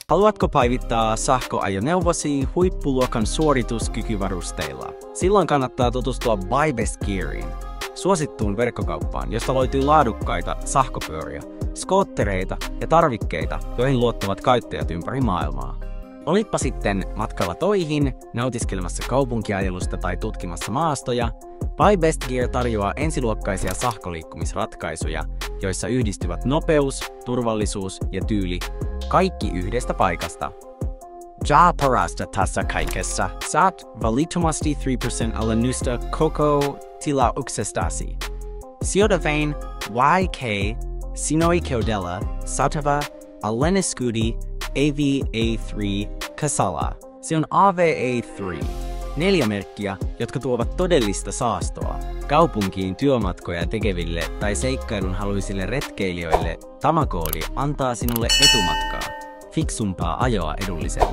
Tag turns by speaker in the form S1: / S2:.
S1: Haluatko päivittää sähköajoneuvosi huippuluokan suorituskykyvarusteilla? Silloin kannattaa tutustua BuyBestGeariin, suosittuun verkkokauppaan, josta löytyy laadukkaita sähköpyöriä, skoottereita ja tarvikkeita, joihin luottavat käyttäjät ympäri maailmaa. Olitpa sitten matkalla töihin, nautiskelemassa kaupunkiajelusta tai tutkimassa maastoja, BuyBestGear tarjoaa ensiluokkaisia sähköliikkumisratkaisuja, joissa yhdistyvät nopeus, turvallisuus ja tyyli, kaikki yhdestä paikasta. Ja parasta tässä kaikessa, saat valittomasti 3% alennusta koko tilauksestasi. Sijoita vain YK Sinoikeudella saatava alennuskudi AVA3 Kasala. Se on AVA3. 4 merkkiä, jotka tuovat todellista saastoa. Kaupunkiin työmatkoja tekeville tai seikkailun haluisille retkeilijöille tämä koodi antaa sinulle etumatkaa. Fiksumpaa ajoa edullisemmin.